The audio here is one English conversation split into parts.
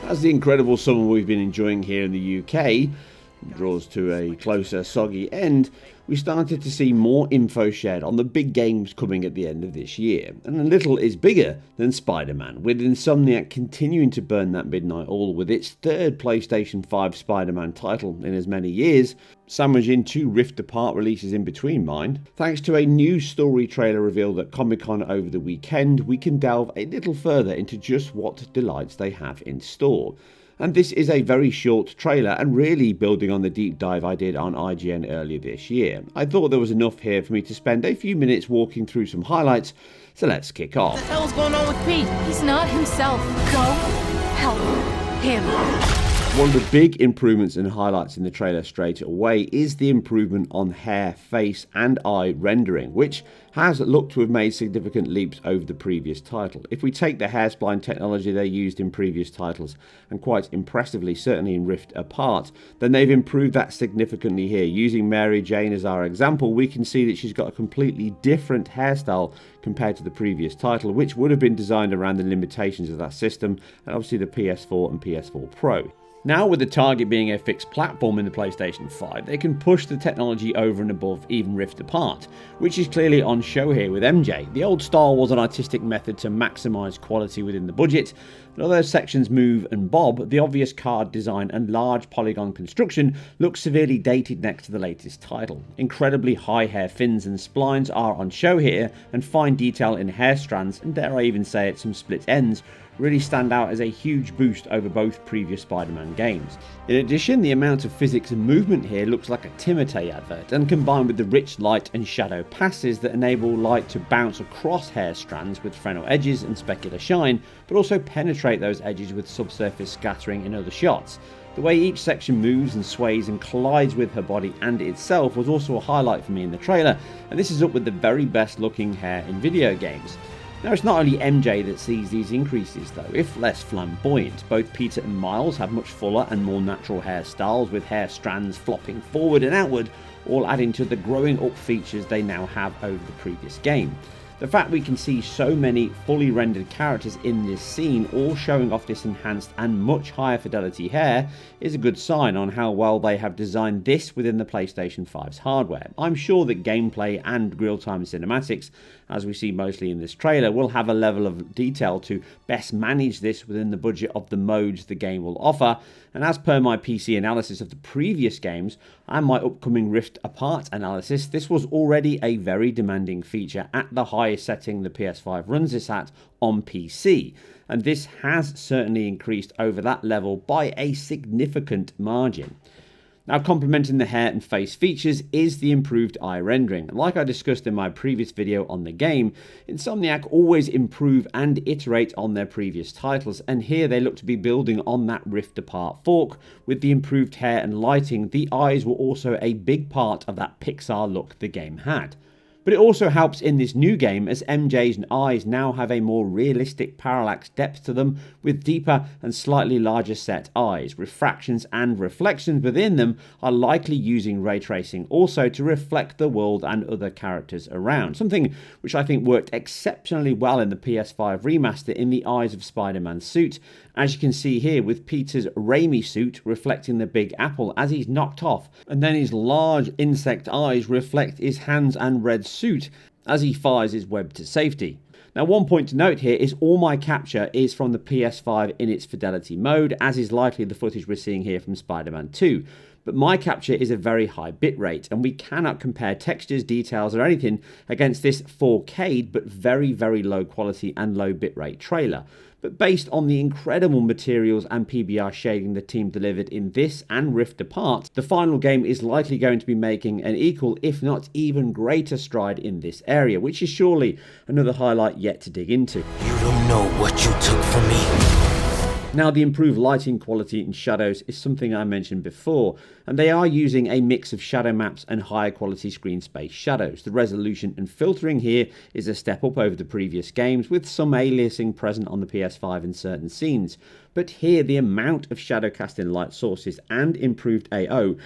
As the incredible summer we've been enjoying here in the UK draws to a closer, soggy end, we started to see more info shared on the big games coming at the end of this year. And a little is bigger than Spiderman, with Insomniac continuing to burn that midnight oil with its third PlayStation 5 Spiderman title in as many years, sandwiching two Rift Apart releases in between, mind. Thanks to a new story trailer revealed at Comi-con over the weekend, we can delve a little further into just what delights they have in store. And this is a very short trailer and really building on the deep dive I did on IGN earlier this year. I thought there was enough here for me to spend a few minutes walking through some highlights, so let's kick off. What the hell's going on with Pete? He's not himself. Go help him. One of the big improvements and highlights in the trailer straight away is the improvement on hair, face and eye rendering, which has looked to have made significant leaps over the previous title. If we take the hair spline technology they used in previous titles, and quite impressively certainly in Rift Apart, then they've improved that significantly here. Using Mary Jane as our example, we can see that she's got a completely different hairstyle compared to the previous title, which would have been designed around the limitations of that system, and obviously the PS4 and PS4 Pro. Now, with the target being a fixed platform in the PlayStation 5, they can push the technology over and above even Rift Apart, which is clearly on show here with MJ. The old style was an artistic method to maximise quality within the budget, but although sections move and bob, the obvious card design and large polygon construction look severely dated next to the latest title. Incredibly high hair fins and splines are on show here, and fine detail in hair strands, and dare I even say it, some split ends, really stand out as a huge boost over both previous Spider-Man games. In addition, the amount of physics and movement here looks like a Timotei advert, and combined with the rich light and shadow passes that enable light to bounce across hair strands with Fresnel edges and specular shine, but also penetrate those edges with subsurface scattering in other shots. The way each section moves and sways and collides with her body and itself was also a highlight for me in the trailer, and this is up with the very best looking hair in video games. Now, it's not only MJ that sees these increases though, if less flamboyant. Both Peter and Miles have much fuller and more natural hairstyles, with hair strands flopping forward and outward, all adding to the growing up features they now have over the previous game. The fact we can see so many fully rendered characters in this scene all showing off this enhanced and much higher fidelity hair is a good sign on how well they have designed this within the PlayStation 5's hardware. I'm sure that gameplay and real-time cinematics, as we see mostly in this trailer, will have a level of detail to best manage this within the budget of the modes the game will offer, and as per my PC analysis of the previous games and my upcoming Rift Apart analysis, this was already a very demanding feature at the highest setting the PS5 runs this at on PC, and this has certainly increased over that level by a significant margin. Now, complementing the hair and face features is the improved eye rendering. Like I discussed in my previous video on the game, Insomniac always improve and iterate on their previous titles, and here they look to be building on that Rift Apart fork. With the improved hair and lighting, the eyes were also a big part of that Pixar look the game had. But it also helps in this new game, as MJ's eyes now have a more realistic parallax depth to them, with deeper and slightly larger set eyes. Refractions and reflections within them are likely using ray tracing also to reflect the world and other characters around, something which I think worked exceptionally well in the PS5 remaster in the eyes of Spider-Man's suit, as you can see here with Peter's Raimi suit reflecting the Big Apple as he's knocked off, and then his large insect eyes reflect his hands and red suit as he fires his web to safety. Now, one point to note here is all my capture is from the PS5 in its fidelity mode, as is likely the footage we're seeing here from Spider-Man 2. But my capture is a very high bitrate, and we cannot compare textures, details or anything against this 4K'd but very, very low quality and low bitrate trailer. But based on the incredible materials and PBR shading the team delivered in this and Rift Apart, the final game is likely going to be making an equal, if not even greater stride in this area, which is surely another highlight yet to dig into. You don't know what you took from me. Now, the improved lighting quality in shadows is something I mentioned before, and they are using a mix of shadow maps and higher quality screen space shadows. The resolution and filtering here is a step up over the previous games, with some aliasing present on the PS5 in certain scenes. but here the amount of shadow casting light sources and improved AO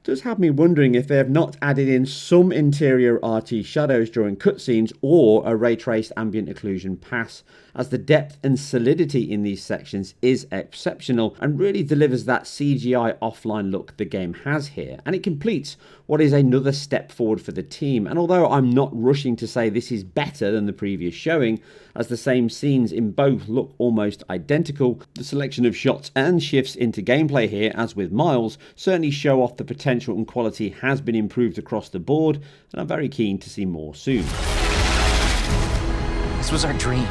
does have me wondering if they have not added in some interior RT shadows during cutscenes or a ray traced ambient occlusion pass, as the depth and solidity in these sections is exceptional and really delivers that CGI offline look the game has here, and it completes what is another step forward for the team. And although I'm not rushing to say this is better than the previous showing, as the same scenes in both look almost identical, the selection of shots and shifts into gameplay here, as with Miles, certainly show off the potential and quality has been improved across the board, and I'm very keen to see more soon. This was our dream.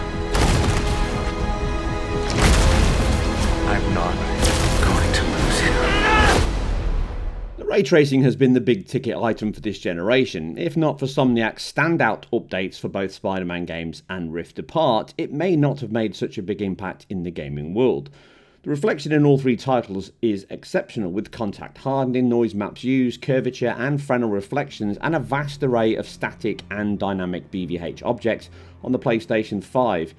I'm not going to lose him. The ray tracing has been the big ticket item for this generation. If not for Insomniac's standout updates for both Spider-Man games and Rift Apart, it may not have made such a big impact in the gaming world. The reflection in all three titles is exceptional, with contact hardening, noise maps used, curvature and Fresnel reflections, and a vast array of static and dynamic BVH objects on the PlayStation 5.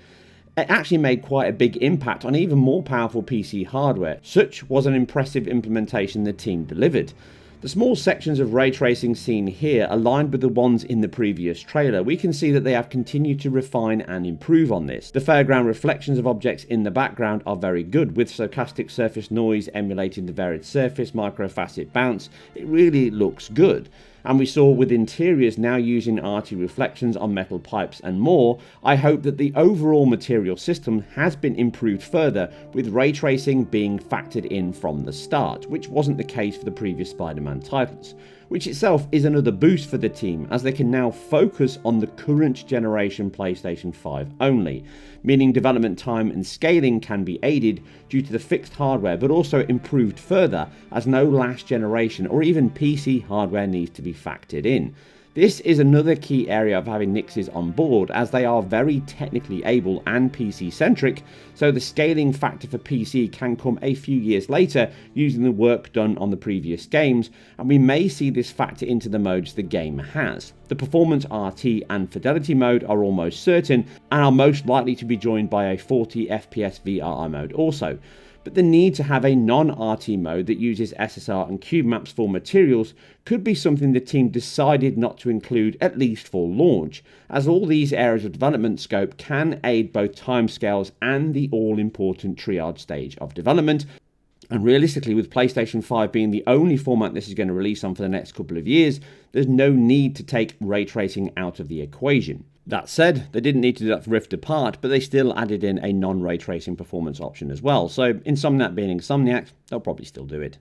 It actually made quite a big impact on even more powerful PC hardware. Such was an impressive implementation the team delivered. The small sections of ray tracing seen here aligned with the ones in the previous trailer. We can see that they have continued to refine and improve on this. The foreground reflections of objects in the background are very good, with stochastic surface noise emulating the varied surface, microfacet bounce. It really looks good. And we saw with interiors now using RT reflections on metal pipes and more. I hope that the overall material system has been improved further, with ray tracing being factored in from the start, which wasn't the case for the previous Spider-Man titles, which itself is another boost for the team, as they can now focus on the current generation PlayStation 5 only, meaning development time and scaling can be aided due to the fixed hardware, but also improved further as no last generation or even PC hardware needs to be factored in. This is another key area of having Nixes on board, as they are very technically able and PC centric, so the scaling factor for PC can come a few years later using the work done on the previous games, and we may see this factor into the modes the game has. The performance RT and fidelity mode are almost certain and are most likely to be joined by a 40 FPS VRR mode also. But the need to have a non-RT mode that uses SSR and cube maps for materials could be something the team decided not to include, at least for launch, as all these areas of development scope can aid both timescales and the all-important triage stage of development. And realistically, with PlayStation 5 being the only format this is going to release on for the next couple of years, there's no need to take ray tracing out of the equation. That said, they didn't need to do that for Rift Apart, but they still added in a non-ray tracing performance option as well. So Insomniac being Insomniac, they'll probably still do it.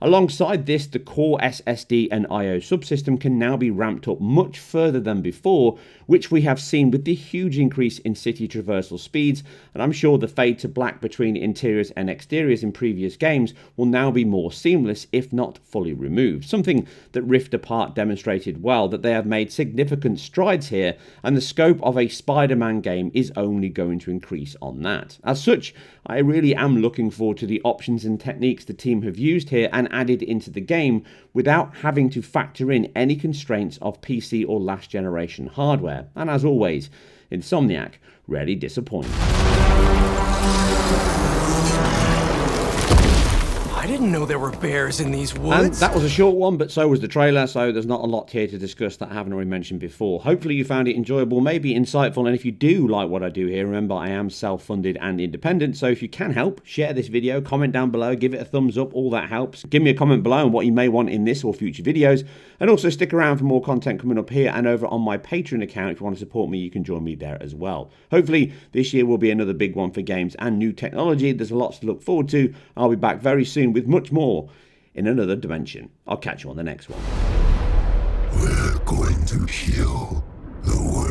Alongside this, the core SSD and I/O subsystem can now be ramped up much further than before, which we have seen with the huge increase in city traversal speeds, and I'm sure the fade to black between interiors and exteriors in previous games will now be more seamless, if not fully removed. Something that Rift Apart demonstrated well, that they have made significant strides here, and the scope of a Spider-Man game is only going to increase on that. As such, I really am looking forward to the options and techniques the team have used here and added into the game without having to factor in any constraints of PC or last generation hardware. And as always, Insomniac rarely disappoints. I didn't know there were bears in these And woods. that was a short one, but so was the trailer, so there's not a lot here to discuss that I haven't already mentioned before. Hopefully you found it enjoyable, maybe insightful, and if you do like what I do here, remember I am self-funded and independent, so if you can help, share this video, comment down below, give it a thumbs up, all that helps. Give me a comment below on what you may want in this or future videos, and also stick around for more content coming up here and over on my Patreon account. If you want to support me, you can join me there as well. Hopefully this year will be another big one for games and new technology. There's lots to look forward to. I'll be back very soon with much more in another dimension. I'll catch you on the next one. We're going to heal the world.